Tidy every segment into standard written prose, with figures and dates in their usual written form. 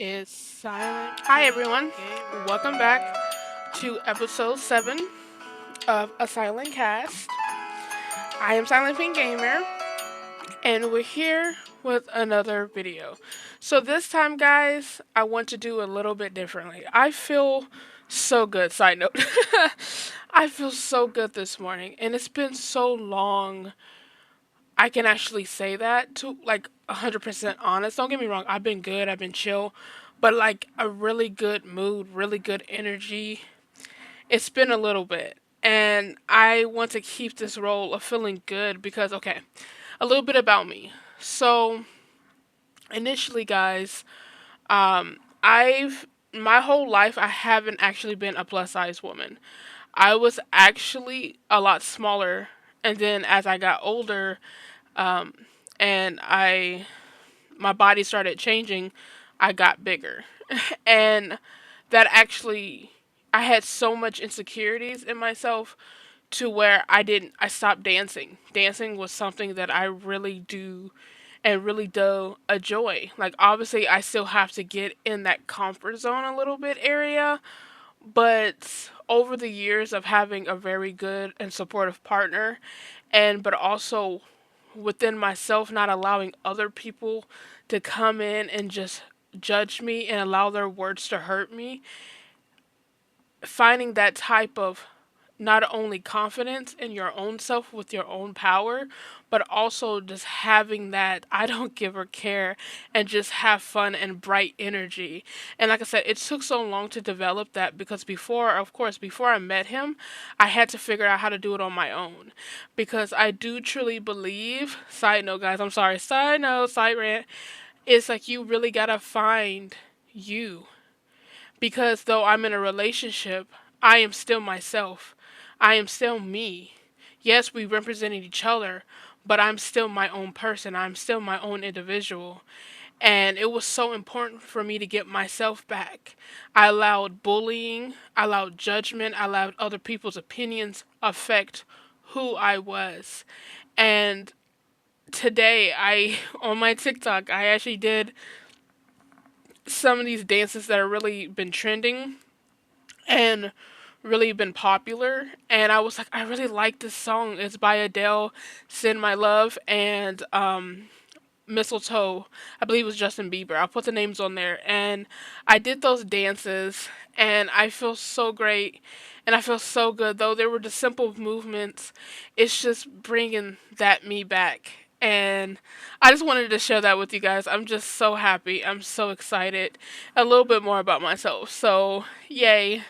is Silent Hi everyone, Gamer. welcome back to episode 7 of A Silent Cast. I am Silentpinkgamer, and we're here with another video. So this time, guys, I want to do a little bit differently. I feel so good, side note. I feel so good this morning, and it's been so long I can actually say that to like 100% honest. Don't get me wrong, I've been good, I've been chill, but like a really good mood, really good energy. It's been a little bit. And I want to keep this role of feeling good because, okay, a little bit about me. So, initially, guys, my whole life, I haven't actually been a plus size woman. I was actually a lot smaller. And then as I got older, um, and my body started changing, I got bigger. And that actually I had so much insecurities in myself to where I stopped dancing. Dancing was something that I really do and really do enjoy. Like obviously I still have to get in that comfort zone a little bit area, but over the years of having a very good and supportive partner and but also within myself not allowing other people to come in and just judge me and allow their words to hurt me, finding that type of not only confidence in your own self with your own power, but also just having that I don't give or care and just have fun and bright energy. And like I said, it took so long to develop that because before, of course, before I met him, I had to figure out how to do it on my own. Because I do truly believe, side note, guys, I'm sorry, side note, side rant, it's like you really gotta find you because though I'm in a relationship, I am still myself. I am still me. Yes, we represented each other, but I'm still my own person. I'm still my own individual. And it was so important for me to get myself back. I allowed bullying, I allowed judgment, I allowed other people's opinions affect who I was. And today, on my TikTok, I actually did some of these dances that have really been trending and really been popular. And I was like, I really like this song. It's by Adele, Send My Love, and Mistletoe. I believe it was Justin Bieber. I'll put the names on there. And I did those dances, and I feel so great. And I feel so good. Though there were the simple movements, it's just bringing that me back. And I just wanted to share that with you guys. I'm just so happy. I'm so excited. A little bit more about myself. So, yay.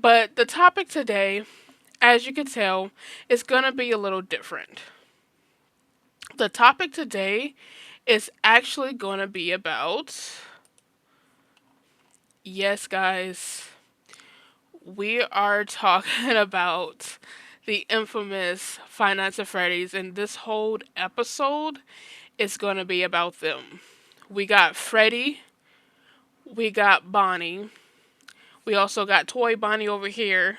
But the topic today, as you can tell, is going to be a little different. The topic today is actually going to be about, yes, guys, we are talking about the infamous Five Nights at Freddy's, and this whole episode is going to be about them. We got Freddy, we got Bonnie, we also got Toy Bonnie over here.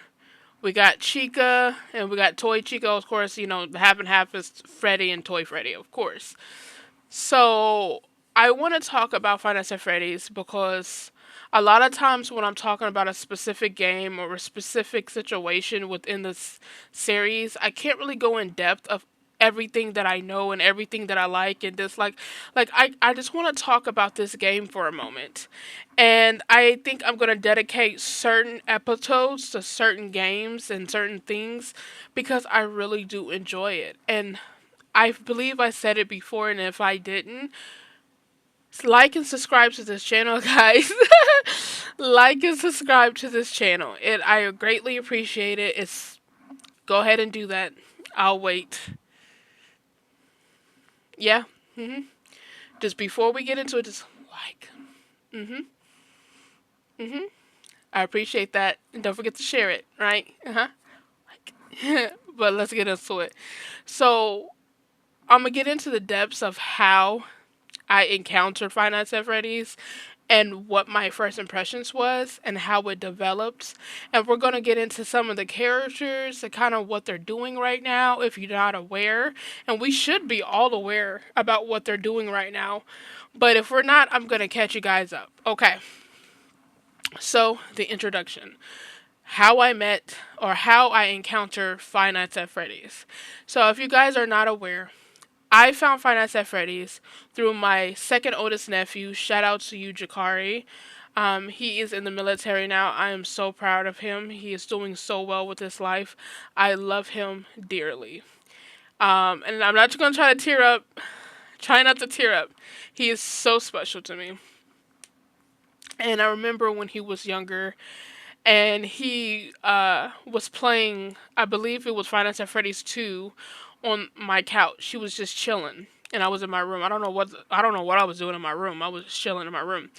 We got Chica and we got Toy Chica, of course, the half and half is Freddy and Toy Freddy, of course. So I want to talk about Five Nights at Freddy's because a lot of times when I'm talking about a specific game or a specific situation within this series, I can't really go in depth of everything that I know and everything that I like and dislike. I just want to talk about this game for a moment. And I think I'm going to dedicate certain episodes to certain games and certain things because I really do enjoy it. And I believe I said it before, and if I didn't, like and subscribe to this channel, guys. Like and subscribe to this channel. I greatly appreciate it. It's Go ahead and do that. I'll wait. Yeah. Mhm. Just before we get into it, just like. Mhm. Mhm. I appreciate that, and don't forget to share it. Right? Uh huh. Like. But let's get into it. So I'm gonna get into the depths of how I encountered Five Nights at Freddy's and what my first impressions was and how it develops. And we're going to get into some of the characters and kind of what they're doing right now if you're not aware. And we should be all aware about what they're doing right now. But if we're not, I'm going to catch you guys up. Okay. So, the introduction. How I met or how I encountered Five Nights at Freddy's. So, if you guys are not aware, I found Five Nights at Freddy's through my second oldest nephew. Shout out to you, Jakari. He is in the military now. I am so proud of him. He is doing so well with his life. I love him dearly. And I'm not just going to try to tear up. Try not to tear up. He is so special to me. And I remember when he was younger and he was playing, I believe it was Five Nights at Freddy's 2 on my couch. He was just chilling. And I was in my room. I don't know what I was doing in my room. I was just chilling in my room.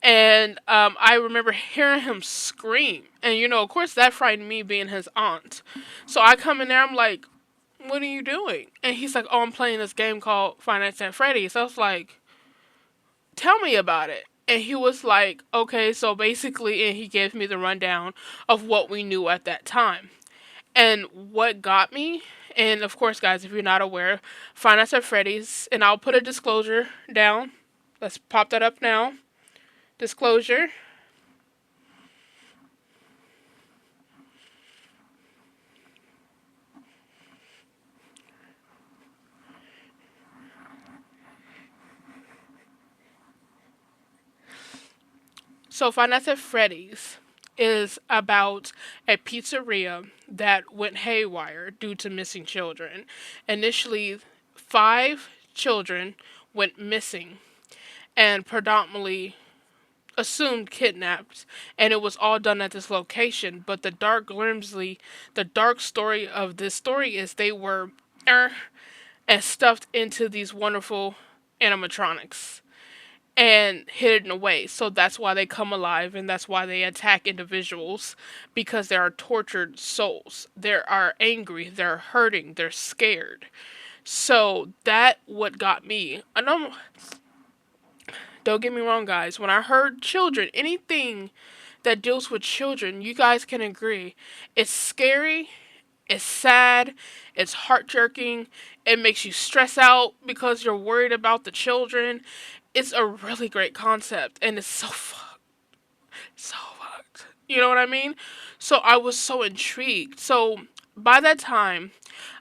And I remember hearing him scream. And of course that frightened me being his aunt. So I come in there, I'm like, what are you doing? And he's like, oh, I'm playing this game called Five Nights at Freddy's. I was like, tell me about it. And he was like, okay, so basically, and he gave me the rundown of what we knew at that time. And what got me, and of course, guys, if you're not aware, Five Nights at Freddy's, and I'll put a disclosure down. Let's pop that up now. Disclosure. So Five Nights at Freddy's is about a pizzeria that went haywire due to missing children. Initially, five children went missing and predominantly assumed kidnapped, and it was all done at this location. But the dark story of this story is they were and stuffed into these wonderful animatronics and hidden away. So that's why they come alive and that's why they attack individuals, because they are tortured souls. They are angry, they're hurting, they're scared. So that what got me. I know, don't get me wrong, guys. When I heard children, anything that deals with children, you guys can agree, it's scary, it's sad, it's heart jerking, it makes you stress out because you're worried about the children. It's a really great concept, and it's so fucked. You know what I mean? So I was so intrigued. So by that time,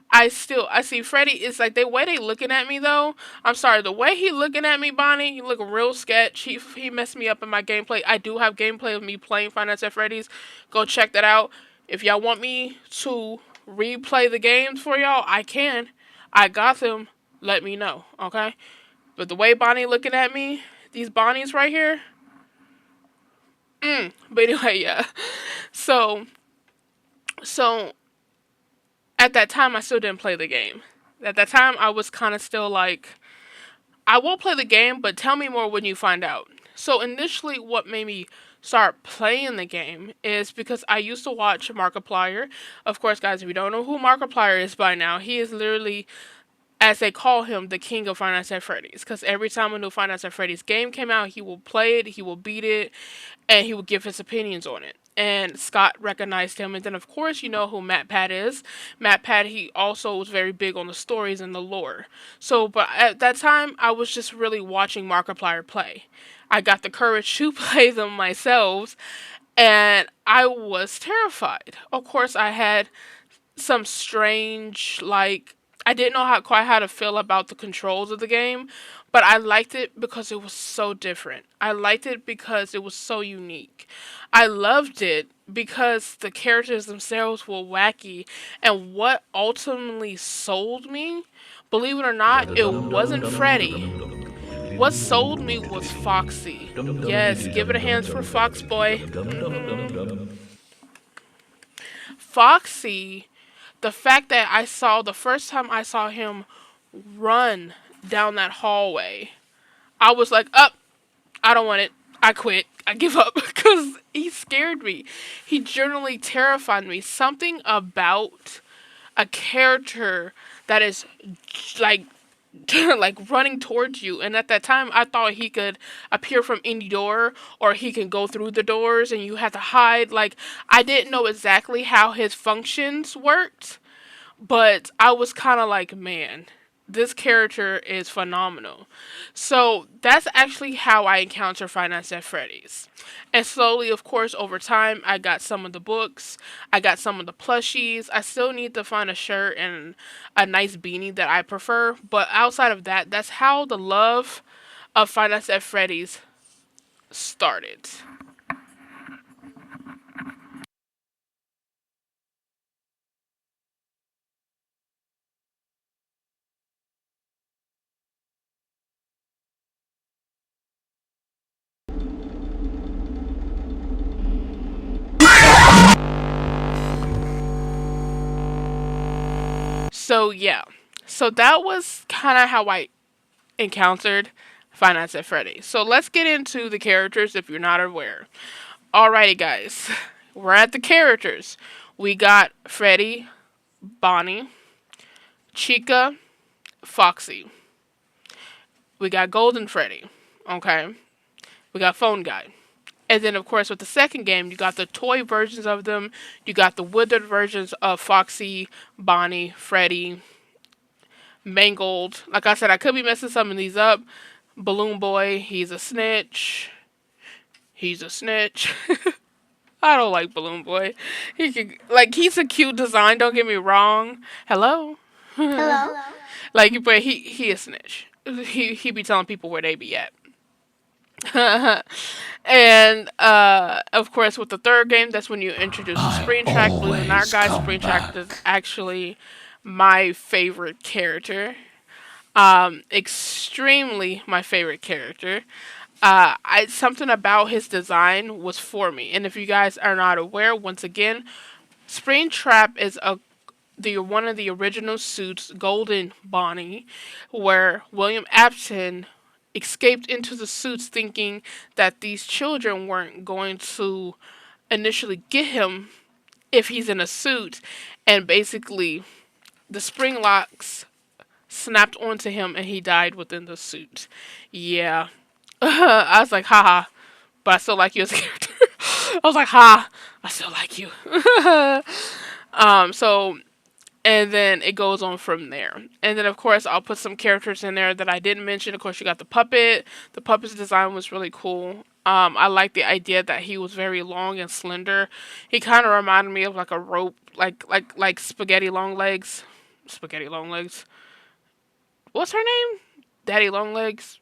I see Freddy is like the way they looking at me though. I'm sorry, the way he looking at me, Bonnie, you look real sketch. He messed me up in my gameplay. I do have gameplay of me playing Five Nights at Freddy's. Go check that out. If y'all want me to replay the games for y'all, I can. I got them. Let me know, okay? But the way Bonnie looking at me, these Bonnies right here. But anyway, yeah. So so at that time I still didn't play the game. At that time I was kind of still like, I won't play the game, but tell me more when you find out. So initially what made me start playing the game is because I used to watch Markiplier. Of course, guys, if you don't know who Markiplier is by now, he is literally, as they call him, the king of Five Nights at Freddy's. Because every time a new Five Nights at Freddy's game came out, he will play it, he will beat it, and he will give his opinions on it. And Scott recognized him. And then, of course, you know who Matt Pat is. Matt Pat, he also was very big on the stories and the lore. So, but at that time, I was just really watching Markiplier play. I got the courage to play them myself, and I was terrified. Of course, I had some strange, like, I didn't know quite how to feel about the controls of the game, but I liked it because it was so different. I liked it because it was so unique. I loved it because the characters themselves were wacky, and what ultimately sold me, believe it or not, it wasn't Freddy. What sold me was Foxy. Yes, give it a hands for Fox Boy. Foxy, the fact that the first time I saw him run down that hallway, I was like, up, I don't want it. I quit. I give up because he scared me. He generally terrified me. Something about a character that is like like running towards you. And at that time, I thought he could appear from any door or he can go through the doors and you had to hide. Like, I didn't know exactly how his functions worked, but I was kind of like, man, this character is phenomenal. So that's actually how I encountered Five Nights at Freddy's. And slowly, of course, over time, I got some of the books, I got some of the plushies. I still need to find a shirt and a nice beanie that I prefer. But outside of that, that's how the love of Five Nights at Freddy's started. So yeah, so that was kind of how I encountered Five Nights at Freddy's. So let's get into the characters if you're not aware. Alrighty, guys, we're at the characters. We got Freddy, Bonnie, Chica, Foxy. We got Golden Freddy. Okay, we got Phone Guy. And then, of course, with the second game, you got the toy versions of them. You got the withered versions of Foxy, Bonnie, Freddy, Mangled. Like I said, I could be messing some of these up. Balloon Boy, he's a snitch. He's a snitch. I don't like Balloon Boy. He's a cute design. Don't get me wrong. Hello. Hello. Like, but he a snitch. He be telling people where they be at. And of course, with the third game, that's when you introduce the Spring Track. Believe it or not, guys, Spring Track is actually my favorite character. Extremely my favorite character. I something about his design was for me. And if you guys are not aware, once again, Springtrap is a the one of the original suits, Golden Bonnie, where William Afton escaped into the suits thinking that these children weren't going to initially get him if he's in a suit, and basically the spring locks snapped onto him and he died within the suit. Yeah. I was like, haha, but I still like you as a character. I was like, ha, I still like you. So and then it goes on from there. And then of course I'll put some characters in there that I didn't mention. Of course you got the puppet. The puppet's design was really cool. I like the idea that he was very long and slender. He kind of reminded me of like a rope, like spaghetti long legs. Spaghetti long legs. What's her name? Daddy long legs.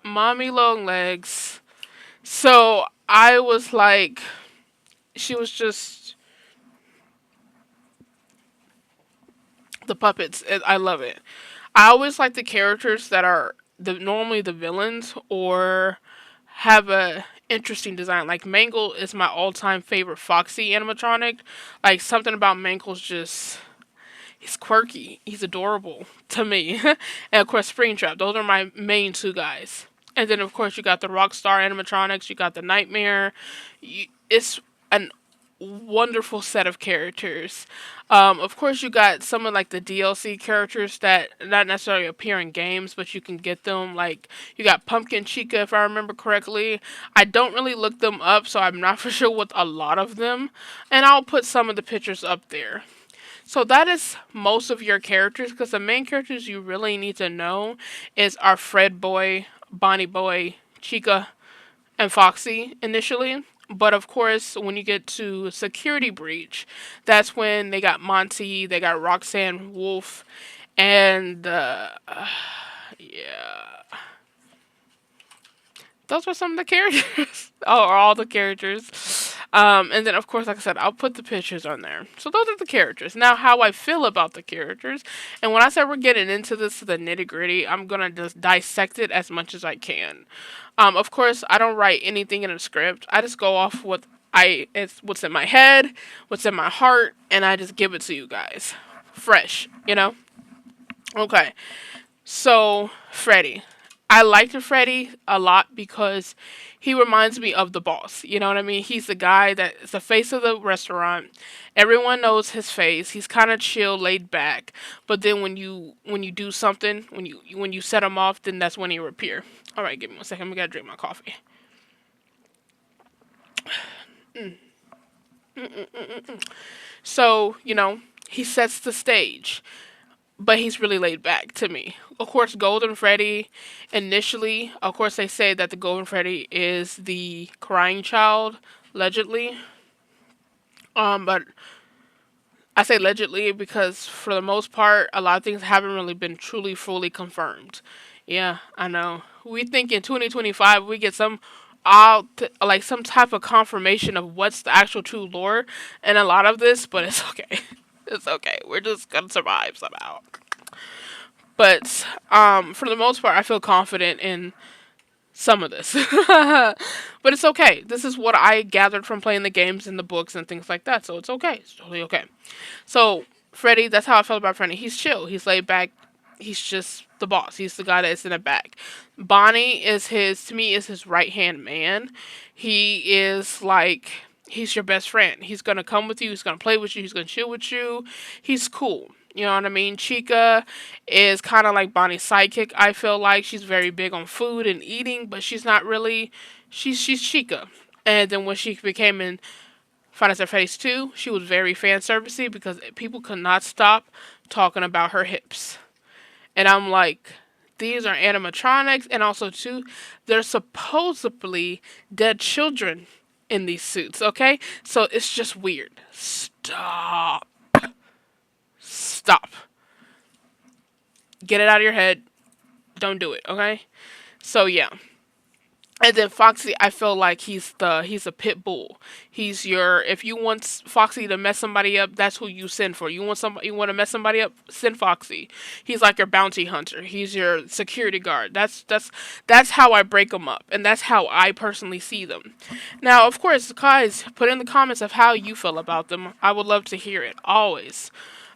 Mommy long legs. So I was like, she was just the puppets. I love it. I always like the characters that are normally the villains or have a interesting design. Like Mangle is my all-time favorite Foxy animatronic. Like something about Mangle's just he's quirky. He's adorable to me. And of course Springtrap. Those are my main two guys. And then of course you got the Rockstar animatronics. You got the Nightmare. It's an wonderful set of characters. Of course, you got some of like the DLC characters that not necessarily appear in games, but you can get them. Like you got Pumpkin Chica, if I remember correctly. I don't really look them up, so I'm not for sure with a lot of them. And I'll put some of the pictures up there. So that is most of your characters, because the main characters you really need to know is our Fred Boy, Bonnie Boy, Chica, and Foxy initially. But of course, when you get to Security Breach, that's when they got Monty, they got Roxanne Wolf, and yeah, those were some of the characters. Oh, or all the characters. And then, of course, like I said, I'll put the pictures on there. So those are the characters. Now, how I feel about the characters. And when I said we're getting into this to the nitty gritty, I'm going to just dissect it as much as I can. Of course, I don't write anything in a script. I just go off it's what's in my head, what's in my heart, and I just give it to you guys. Fresh, you know? Okay. So, Freddy. I liked Freddy a lot because he reminds me of the boss. You know what I mean? He's the guy that is the face of the restaurant. Everyone knows his face. He's kind of chill, laid back. But then when you do something, when you set him off, then that's when he appear. All right, give me 1 second. I gotta drink my coffee. So he sets the stage, but he's really laid back to me. Of course, Golden Freddy, initially, of course, they say that the Golden Freddy is the crying child, allegedly. But I say allegedly because for the most part, a lot of things haven't really been truly, fully confirmed. Yeah, I know. We think in 2025 we get some like some type of confirmation of what's the actual true lore and a lot of this, but it's okay. It's okay. We're just gonna survive somehow. But for the most part, I feel confident in some of this. But it's okay. This is what I gathered from playing the games and the books and things like that. So it's okay. It's totally okay. So Freddy, that's how I felt about Freddy. He's chill. He's laid back. He's just the boss. He's the guy that's in the back. Bonnie is his to me is his right hand man. He is like he's your best friend. He's gonna come with you. He's gonna play with you. He's gonna chill with you. He's cool. You know what I mean? Chica is kind of like Bonnie's sidekick. I feel like she's very big on food and eating, but she's not really. She's Chica. And then when she became in Final Fantasy Phase 2, she was very fan servicey because people could not stop talking about her hips. And I'm like, these are animatronics, and also too, there's supposedly dead children in these suits. Okay, so it's just weird. Stop. Stop. Get it out of your head. Don't do it. Okay. So yeah. And then Foxy, I feel like he's a pit bull. He's your if you want Foxy to mess somebody up, that's who you send for. You want to mess somebody up, send Foxy. He's like your bounty hunter. He's your security guard. That's how I break them up, and that's how I personally see them. Now, of course, guys, put in the comments of how you feel about them. I would love to hear it always.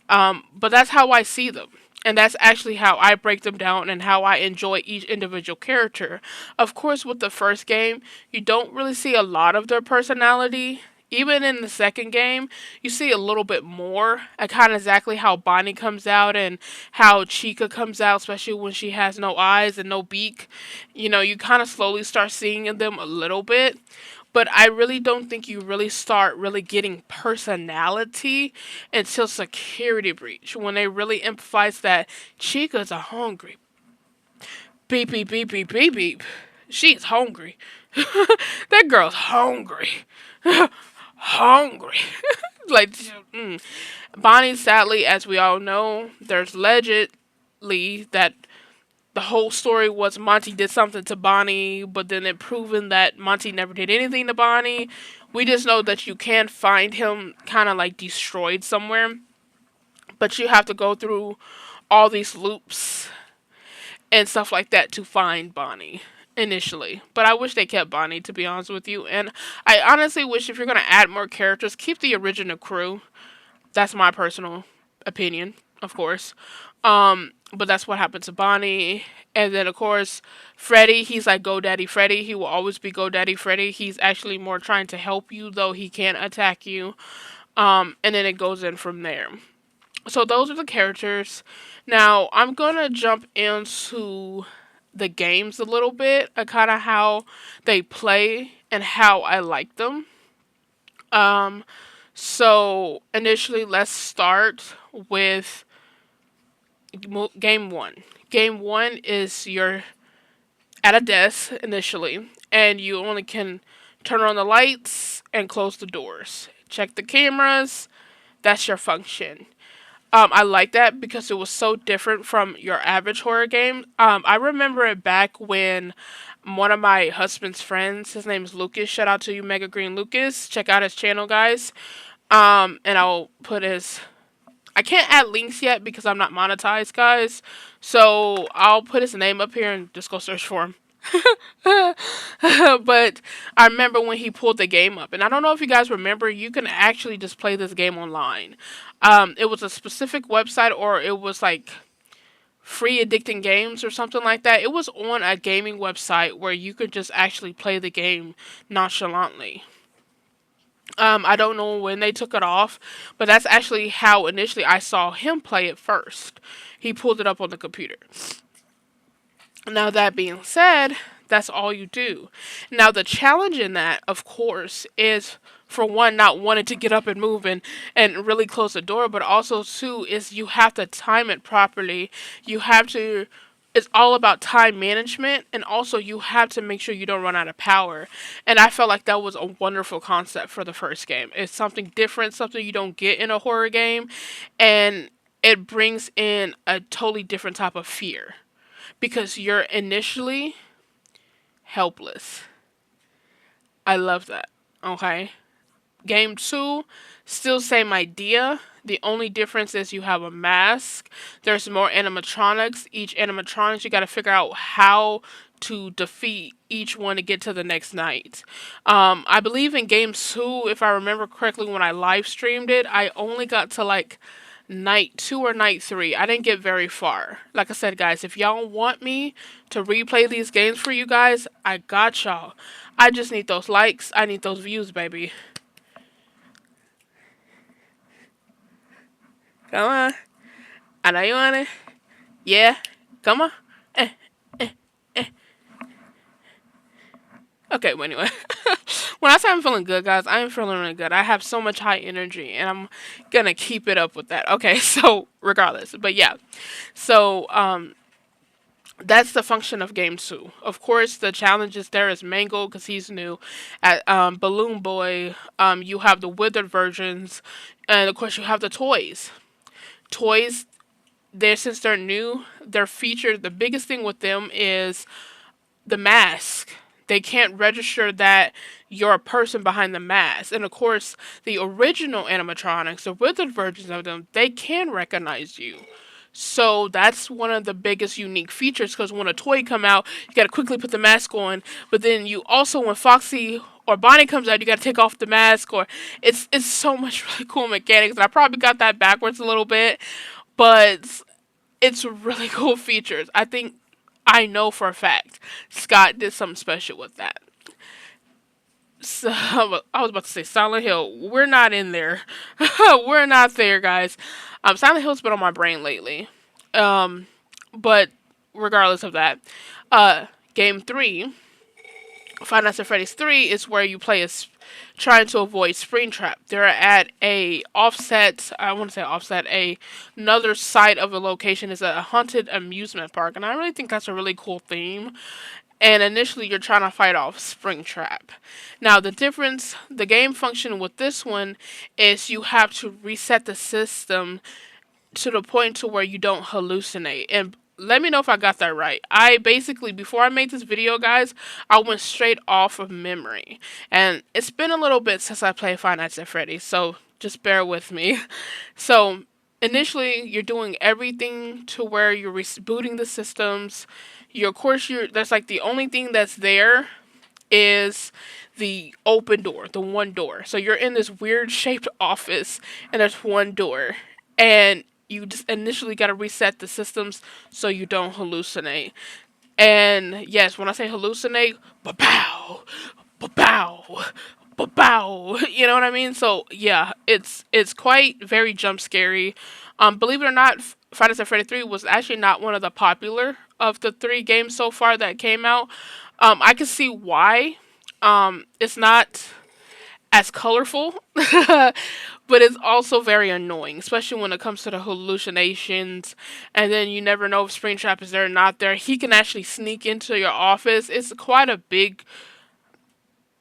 But that's how I see them. And that's actually how I break them down and how I enjoy each individual character. Of course, with the first game, you don't really see a lot of their personality. Even in the second game, you see a little bit more. Kind of exactly how Bonnie comes out and how Chica comes out, especially when she has no eyes and no beak. You kind of slowly start seeing them a little bit. But I really don't think you really start really getting personality until Security Breach, when they really emphasize that Chica's a hungry. Beep, beep, beep, beep, beep, beep. She's hungry. That girl's hungry. Hungry. like, Bonnie, sadly, as we all know, there's allegedly that the whole story was Monty did something to Bonnie, but then it proven that Monty never did anything to Bonnie. We just know that you can find him kind of like destroyed somewhere, but you have to go through all these loops and stuff like that to find Bonnie initially. But I wish they kept Bonnie, to be honest with you. And I honestly wish if you're going to add more characters, keep the original crew. That's my personal opinion, of course. But that's what happened to Bonnie. And then, of course, Freddy, he's like GoDaddy Freddy. He will always be GoDaddy Freddy. He's actually more trying to help you, though he can't attack you. And then it goes in from there. So those are the characters. Now, I'm going to jump into the games a little bit, kind of how they play and how I like them. So initially, let's start with game one. Game one is you're at a desk initially, and you only can turn on the lights and close the doors. Check the cameras. That's your function. I like that because it was so different from your average horror game. I remember it back when one of my husband's friends, his name is Lucas. Shout out to you, Mega Green Lucas. Check out his channel, guys. And I'll put his. I can't add links yet because I'm not monetized, guys. So I'll put his name up here and just go search for him. But I remember when he pulled the game up, and I don't know if you guys remember, you can actually just play this game online. It was a specific website, or it was like free addicting games or something like that. It was on a gaming website where you could just actually play the game nonchalantly. I don't know when they took it off, but that's actually how initially I saw him play it first. He pulled it up on the computer. Now, that being said, that's all you do. Now, the challenge in that, of course, is for one, not wanting to get up and move and really close the door, but also, two, is you have to time it properly. You have to. It's all about time management, and also you have to make sure you don't run out of power. And I felt like that was a wonderful concept for the first game. It's something different, something you don't get in a horror game, and it brings in a totally different type of fear because you're initially helpless. I love that. Okay. Game two, still same idea. The only difference is you have a mask. There's more animatronics. Each animatronics, you got to figure out how to defeat each one to get to the next night. I believe in game two, if I remember correctly, when I live streamed it, I only got to like night two or night three. I didn't get very far. Like I said, guys, if y'all want me to replay these games for you guys, I got y'all. I just need those likes. I need those views, baby. Come on. I know you want it. Yeah. Come on. Eh. Okay, well, anyway. When I say I'm feeling good, guys, I am feeling really good. I have so much high energy, and I'm gonna keep it up with that. Okay, so regardless. But yeah. So, that's the function of game two. Of course, the challenges there is Mango because he's new. At Balloon Boy, you have the withered versions, and of course you have the toys. Toys, there since they're new, they're featured. The biggest thing with them is the mask. They can't register that you're a person behind the mask. And of course, the original animatronics, the withered versions of them, they can recognize you. So that's one of the biggest unique features because when a toy come out, you gotta quickly put the mask on. But then you also, when Foxy or Bonnie comes out, you gotta take off the mask. Or it's so much really cool mechanics. And I probably got that backwards a little bit, but it's really cool features. I know for a fact Scott did something special with that. So, I was about to say Silent Hill. We're not in there. We're not there, guys. Silent Hill's been on my brain lately. Um, but regardless of that, game three, Five Nights at Freddy's 3 is where you play as trying to avoid Springtrap. They're at a offset. I want to say offset. Another site of a location is a haunted amusement park, and I really think that's a really cool theme. And initially, you're trying to fight off Springtrap. Now, the game function with this one is you have to reset the system to the point to where you don't hallucinate. And let me know if I got that right. I basically, before I made this video, guys, I went straight off of memory. And it's been a little bit since I played Five Nights at Freddy, so just bear with me. So, initially, you're doing everything to where you're rebooting the systems. Of course, that's like the only thing that's there is the open door, the one door. So you're in this weird shaped office and there's one door. And you just initially got to reset the systems so you don't hallucinate. And yes, when I say hallucinate, ba-pow, ba-pow, ba-pow. You know what I mean? So yeah, it's quite very jump scary. Believe it or not, Five Nights at Freddy 3 was actually not one of the popular of the three games so far that came out. I can see why. It's not as colorful, but it's also very annoying, especially when it comes to the hallucinations. And then you never know if Springtrap is there or not there. He can actually sneak into your office. It's quite a big.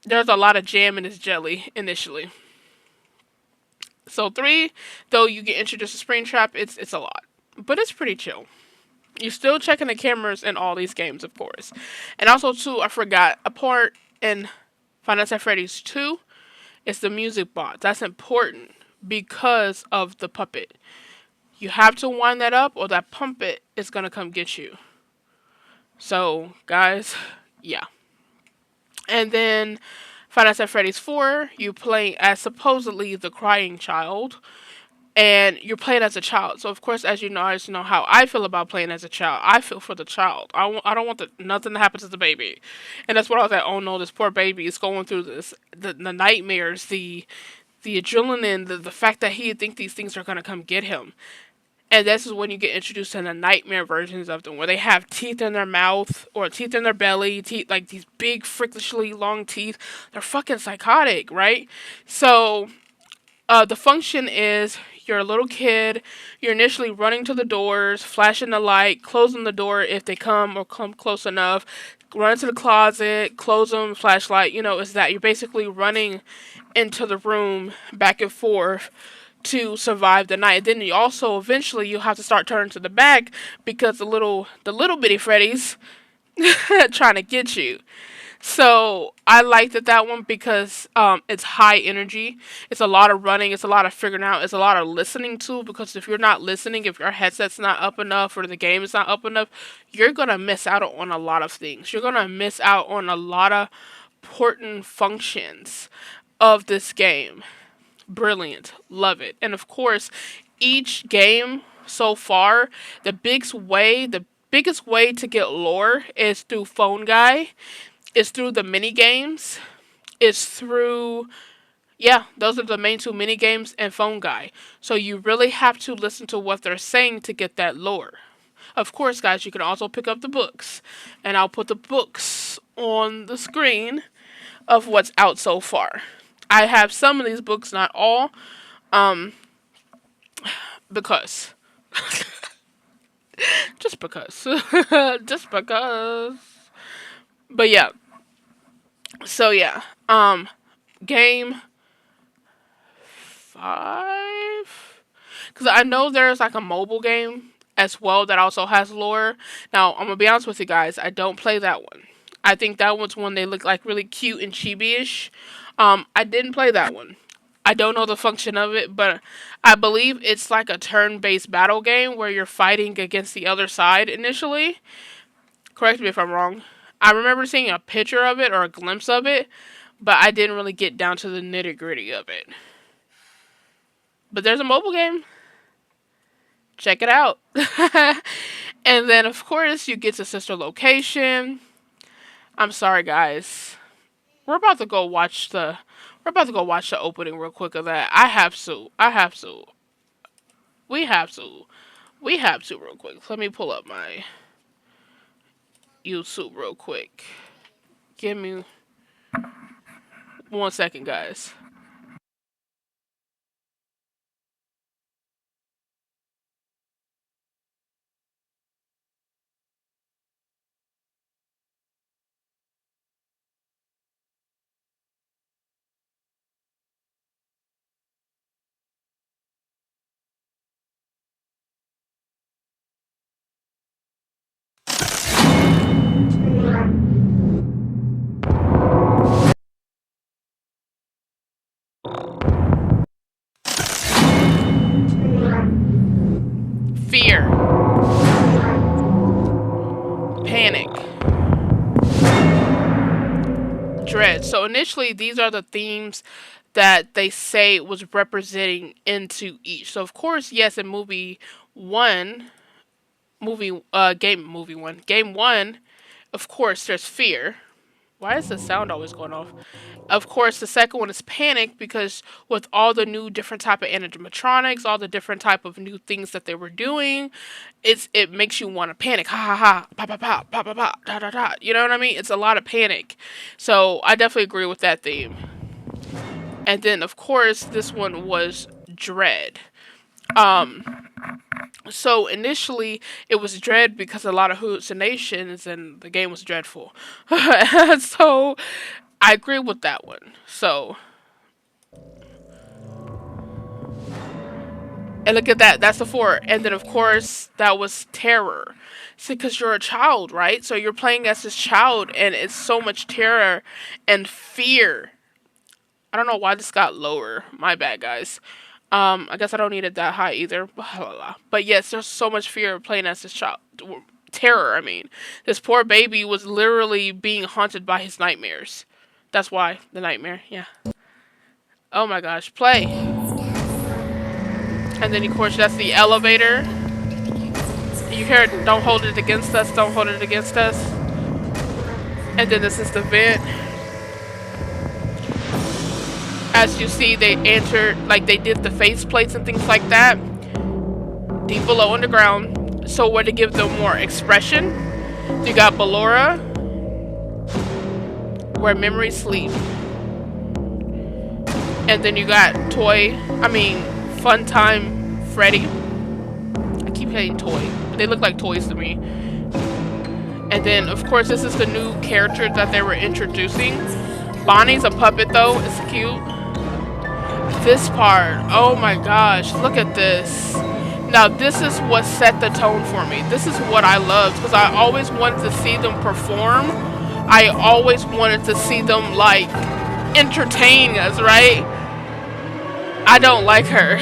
There's a lot of jam in his jelly initially. So three, though you get introduced to Springtrap, it's a lot, but it's pretty chill. You're still checking the cameras in all these games, of course. And also, too, I forgot, a part in Five Nights at Freddy's 2 is the music box. That's important because of the puppet. You have to wind that up or that puppet is going to come get you. So, guys, yeah. And then Five Nights at Freddy's 4, you play as supposedly the crying child. and you're playing as a child. So of course, as you know, I just know how I feel about playing as a child. I feel for the child. I don't want nothing to happen to the baby, and that's what I was like. Oh no, this poor baby is going through this, the nightmares, the adrenaline, the fact that he think these things are gonna come get him. And this is when you get introduced to the nightmare versions of them, where they have teeth in their mouth or teeth in their belly, teeth like these big, freakishly long teeth. They're fucking psychotic, right? So the function is you're a little kid. You're initially running to the doors, flashing the light, closing the door if they come or come close enough. Run into the closet, close them, flashlight. You know, it's that you're basically running into the room back and forth to survive the night. And then you also eventually you have to start turning to the back because the little bitty Freddy's trying to get you. So I liked that one because it's high energy. It's a lot of running. It's a lot of figuring out. It's a lot of listening too. Because if you're not listening, if your headset's not up enough or the game is not up enough, you're gonna miss out on a lot of things. You're gonna miss out on a lot of important functions of this game. Brilliant, love it, and of course, each game so far, the biggest way to get lore is through Phone Guy, is through the mini games, is through yeah, those are the main two mini games and Phone Guy. So you really have to listen to what they're saying to get that lore. Of course, guys, you can also pick up the books, and I'll put the books on the screen of what's out so far. I have some of these books, not all, um, because just because, just because. But yeah, so yeah, game 5, because I know there's like a mobile game as well that also has lore. Now I'm gonna be honest with you guys, I don't play that one. I think that one's one they look like really cute and chibi-ish. I didn't play that one. I don't know the function of it, but I believe it's like a turn-based battle game where you're fighting against the other side initially. Correct me if I'm wrong. I remember seeing a picture of it or a glimpse of it, but I didn't really get down to the nitty-gritty of it. But there's a mobile game. Check it out. And then, of course, you get to Sister Location. I'm sorry, guys. We're about to go watch the. We're about to go watch the opening real quick of that. I have to. I have to. We have to. We have to real quick. Let me pull up my YouTube real quick. Give me 1 second, guys. Fear, panic, dread. So initially, these are the themes that they say was representing into each. So of course, yes, in one, game one, of course, there's fear. Why is the sound always going off? Of course, the second one is panic because with all the new different type of animatronics, all the different type of new things that they were doing, it makes you want to panic. Ha ha ha! Pa pa pa pa pa pa da da da. You know what I mean? It's a lot of panic. So I definitely agree with that theme. And then of course this one was dread. Um, so initially it was dread because a lot of hallucinations and the game was dreadful. So I agree with that one. So and look at that, that's the four. And then of course that was terror. See, because you're a child, right? So you're playing as this child, and it's so much terror and fear. I don't know why this got lower. My bad, guys. I guess I don't need it that high either. But yes, there's so much fear of playing as this child. Terror, I mean. This poor baby was literally being haunted by his nightmares. That's why, the nightmare, yeah. Oh my gosh, play. And then, of course, that's the elevator. You hear, don't hold it against us, don't hold it against us. And then this is the vent. As you see, they entered, like they did the face plates and things like that, deep below underground. So where to give them more expression. You got Ballora, where memories sleep. And then you got Fun Time Freddy. I keep saying toy, but they look like toys to me. And then, of course, this is the new character that they were introducing. Bonnie's a puppet, though. It's cute. This part, oh my gosh, look at this. Now, this is what set the tone for me. This is what I loved, because I always wanted to see them perform. I always wanted to see them, like, entertain us, right? I don't like her.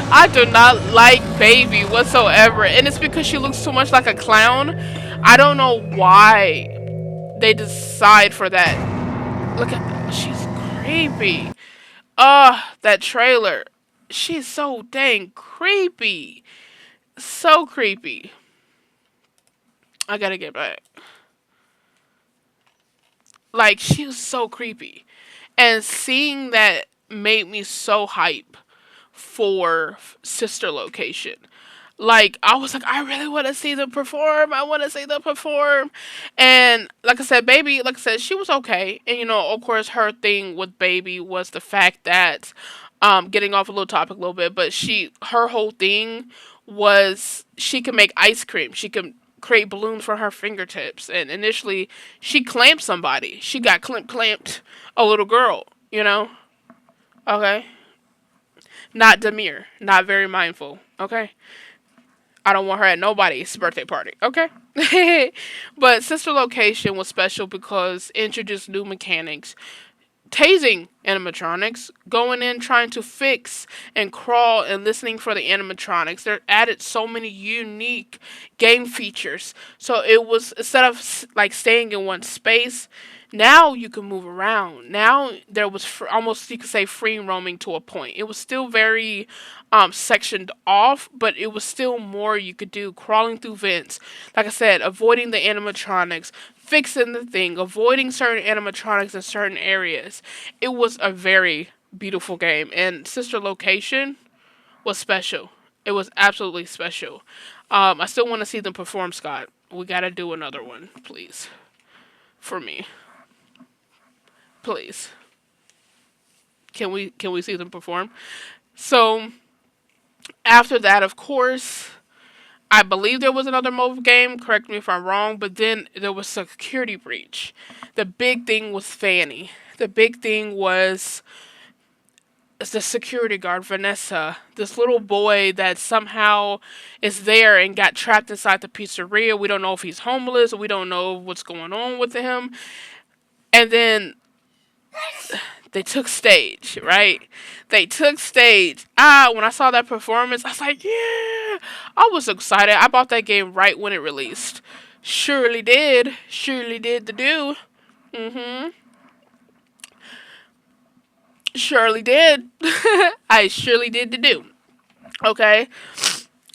I do not like Baby whatsoever. And it's because she looks too much like a clown. I don't know why they decide for that. Look at that. She's creepy. That trailer. She's so dang creepy. So creepy. I gotta get back. Like, she was so creepy. And seeing that made me so hype for Sister Location. Like, I was like, I really want to see them perform. I want to see them perform. And like I said, Baby, like I said, she was okay. And, you know, of course, her thing with Baby was the fact that, getting off a little topic a little bit, but her whole thing was she could make ice cream. She could create balloons from her fingertips. And initially, she clamped somebody. She got clamped a little girl, you know? Okay. Not Demir. Not very mindful. Okay. I don't want her at nobody's birthday party. Okay. But Sister Location was special because it introduced new mechanics. Tasing animatronics, going in trying to fix and crawl and listening for the animatronics. They added so many unique game features. So it was, instead of like staying in one space, now you can move around. Now there was almost, you could say, free roaming to a point. It was still very sectioned off, but it was still more you could do. Crawling through vents, like I said, avoiding the animatronics, fixing the thing, avoiding certain animatronics in certain areas. It was a very beautiful game, and Sister Location was special. It was absolutely special. I still want to see them perform, Scott. We gotta do another one, please, for me. Please. Can we see them perform? So after that, of course, I believe there was another mobile game. Correct me if I'm wrong, but then there was a security breach. The big thing was Fanny. The big thing was the security guard, Vanessa, this little boy that somehow is there and got trapped inside the pizzeria. We don't know if he's homeless. We don't know what's going on with him. And then they took stage, right? They took stage. When I saw that performance, I was like, yeah. I was excited. I bought that game right when it released. Surely did. Surely did the do. Mm-hmm. Surely did. I surely did the do. Okay?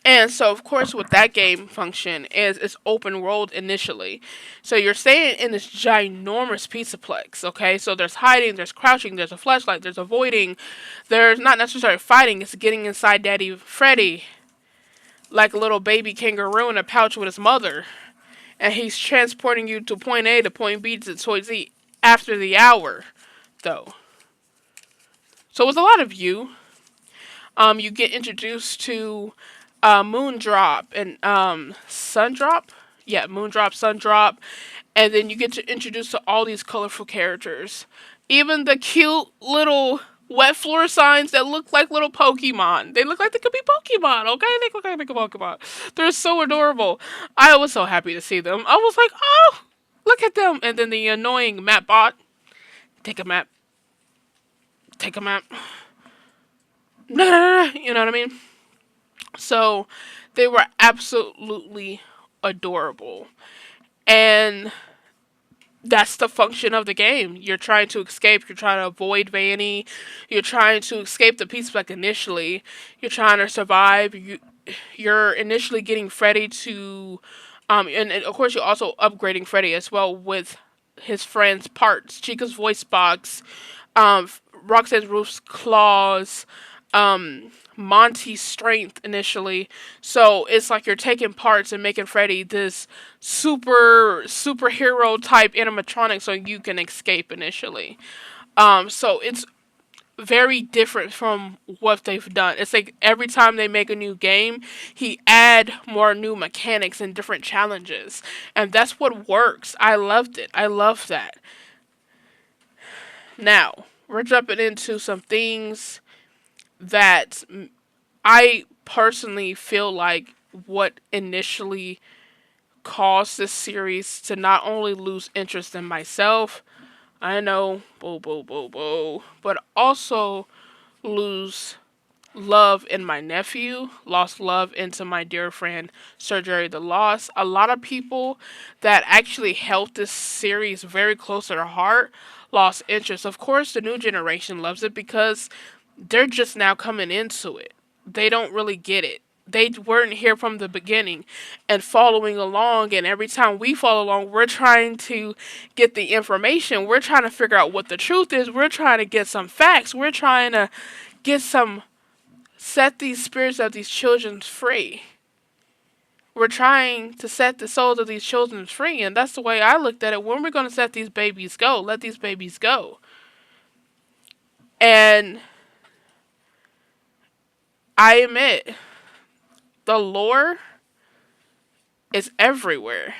And so, of course, with that game function is it's open world initially. So you're staying in this ginormous pizzaplex, okay? So there's hiding, there's crouching, there's a flashlight, there's avoiding, there's not necessarily fighting, it's getting inside Daddy Freddy like a little baby kangaroo in a pouch with his mother. And he's transporting you to point A to point B to point Z after the hour, though. So it was a lot of you. You get introduced to Moondrop and Sundrop. Yeah, Moondrop, Sundrop. And then you get to introduce to all these colorful characters. Even the cute little wet floor signs that look like little Pokemon. They look like they could be Pokemon, okay? They look like they could be Pokemon. They're so adorable. I was so happy to see them. I was like, oh, look at them. And then the annoying map bot. Take a map. Take a map. You know what I mean? So they were absolutely adorable. And That's the function of the game. You're trying to escape. You're trying to avoid Vanny. You're trying to escape the pizza Spec initially. You're trying to survive. You're initially getting Freddy to, and of course you're also upgrading Freddy as well with his friend's parts, Chica's voice box, um, Roxanne's Roof's claws, Monty's strength initially. So it's like you're taking parts and making Freddy this superhero type animatronic so you can escape initially. So it's very different from what they've done. It's like every time they make a new game, he add more new mechanics and different challenges, and that's what works. I loved it. I love that. Now we're jumping into some things that I personally feel like what initially caused this series to not only lose interest in myself, I know, boo, boo, boo, boo, but also lose love in my nephew, lost love into my dear friend Surgery the Lost. A lot of people that actually held this series very close to their heart lost interest. Of course, the new generation loves it because they're just now coming into it. They don't really get it. They weren't here from the beginning and following along, and every time we follow along, we're trying to get the information. We're trying to figure out what the truth is. We're trying to get some facts. We're trying to get some set these spirits of these children free. We're trying to set the souls of these children free, and that's the way I looked at it. When we're going to set these babies go, let these babies go. And I admit, the lore is everywhere.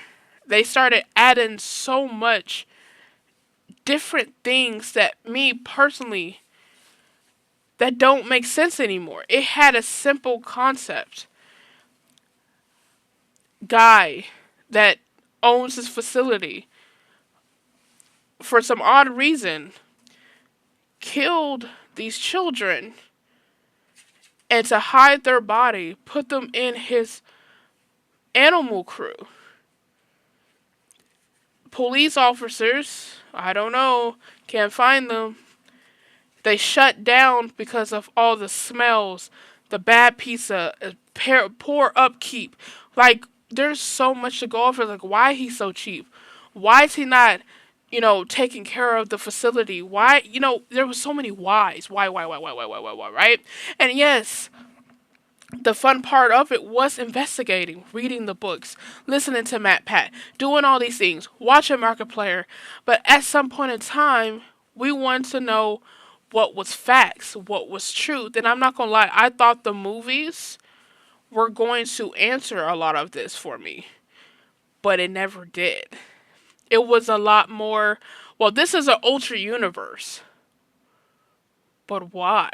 They started adding so much different things that me personally that don't make sense anymore. It had a simple concept. Guy that owns this facility for some odd reason killed these children and to hide their body put them in his animal crew. Police officers, I don't know, can't find them. They shut down because of all the smells, the bad pizza, poor upkeep. Like, there's so much to go over. Like, why he's so cheap? Why is he not, taking care of the facility? Why, there was so many whys. Why, right? And yes, the fun part of it was investigating, reading the books, listening to Matt Pat, doing all these things, watching Markiplier. But at some point in time, we wanted to know what was facts, what was truth. And I'm not gonna lie, I thought the movies were going to answer a lot of this for me, but it never did. It was a lot more, well, this is an ultra universe, but why?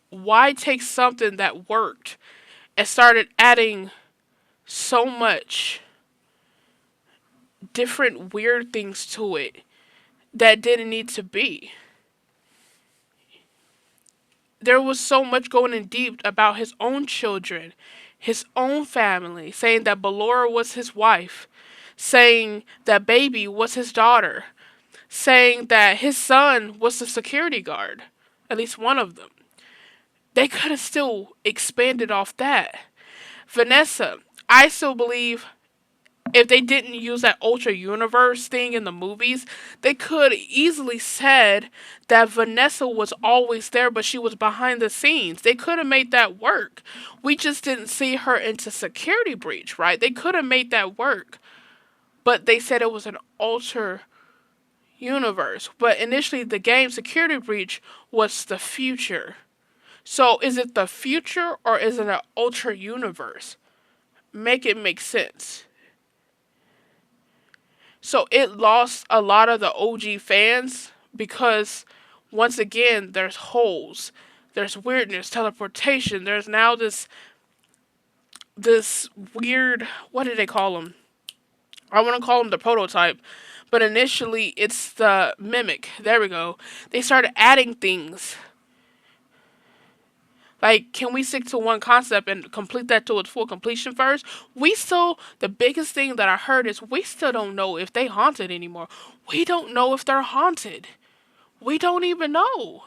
Why take something that worked and started adding so much different weird things to it that didn't need to be? There was so much going in deep about his own children, his own family, saying that Ballora was his wife, saying that Baby was his daughter, saying that his son was the security guard, at least one of them. They could have still expanded off that. Vanessa, I still believe if they didn't use that ultra universe thing in the movies, they could easily said that Vanessa was always there, but she was behind the scenes. They could have made that work. We just didn't see her into security breach, right? They could have made that work, but they said it was an ultra universe. But initially, the game security breach was the future. So is it the future or is it an ultra universe? Make it make sense. So it lost a lot of the OG fans because once again there's holes, there's weirdness, teleportation. There's now this weird, what did they call them? I want to call them the prototype, but initially it's the mimic. There we go. They started adding things Like, can we stick to one concept and complete that to its full completion first? The biggest thing that I heard is we still don't know if they haunted anymore. We don't know if they're haunted. We don't even know.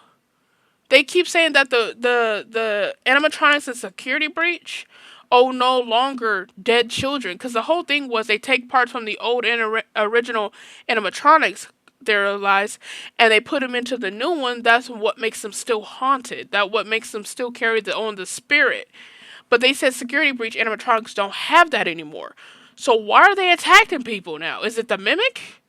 They keep saying that the animatronics is security breach. Oh, no longer dead children. Because the whole thing was they take parts from the old original animatronics, their lives, and they put them into the new one. That's what makes them still haunted. That what makes them still carry the spirit. But they said security breach animatronics don't have that anymore. So why are they attacking people now? Is it the mimic?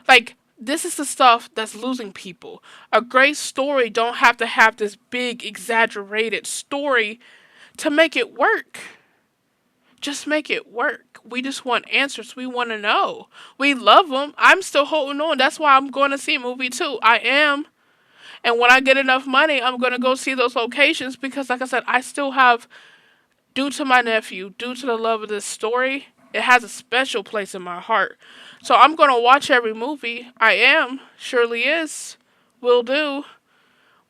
Like, this is the stuff that's losing people. A great story don't have to have this big exaggerated story to make it work. Just make it work. We just want answers. We want to know. We love them. I'm still holding on. That's why I'm going to see a movie too. I am. And when I get enough money, I'm going to go see those locations because, like I said, I still have, due to my nephew, due to the love of this story, it has a special place in my heart. So I'm going to watch every movie. I am. Surely is. Will do.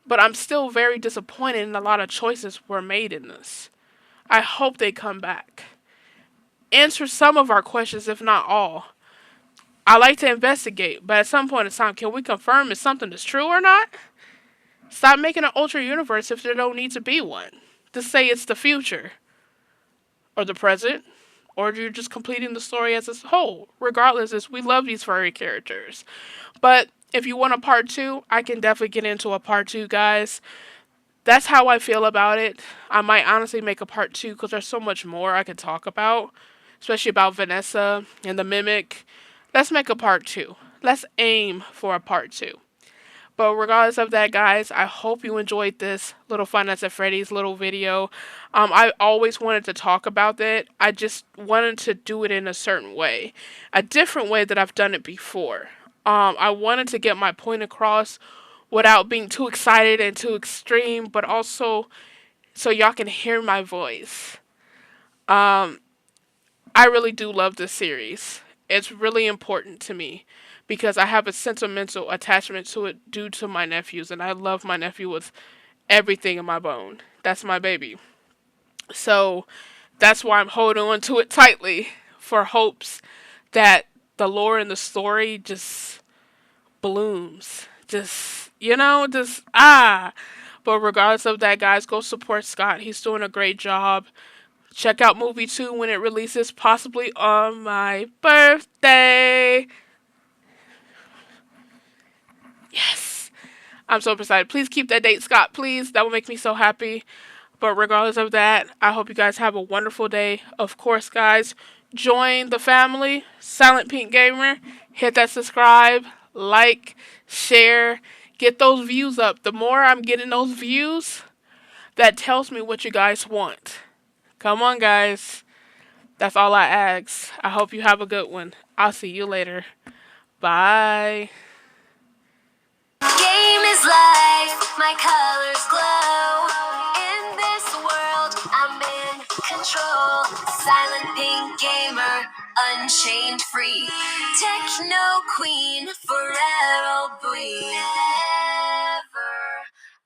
But I'm still very disappointed in a lot of choices were made in this. I hope they come back. Answer some of our questions, if not all. I like to investigate, but at some point in time, can we confirm if something is true or not? Stop making an ultra universe if there don't need to be one. Just say it's the future. Or the present. Or you're just completing the story as a whole. Regardless, we love these furry characters. But if you want a part 2, I can definitely get into a part 2, guys. That's how I feel about it. I might honestly make a part 2 because there's so much more I could talk about. Especially about Vanessa and the Mimic. Let's make a part 2. Let's aim for a part 2. But regardless of that, guys, I hope you enjoyed this little Five Nights at Freddy's little video. I always wanted to talk about that. I just wanted to do it in a certain way. A different way that I've done it before. I wanted to get my point across without being too excited and too extreme, but also so y'all can hear my voice. I really do love this series. It's really important to me because I have a sentimental attachment to it due to my nephews, and I love my nephew with everything in my bone. That's my baby. So that's why I'm holding on to it tightly for hopes that the lore and the story just blooms. But regardless of that, guys, go support Scott. He's doing a great job. Check out movie 2 when it releases, possibly on my birthday. Yes. I'm so excited. Please keep that date, Scott, please. That will make me so happy. But regardless of that, I hope you guys have a wonderful day. Of course, guys, join the family, Silentpinkgamer. Hit that subscribe, like, share. Get those views up. The more I'm getting those views, that tells me what you guys want. Come on, guys. That's all I ask. I hope you have a good one. I'll see you later. Bye. Game is life, my colors glow. In this world, I'm in control. Silent pink gamer, unchained free. Techno queen, forever I'll be.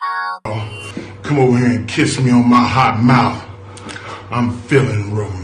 I'll be. Come over here and kiss me on my hot mouth. I'm feeling romantic.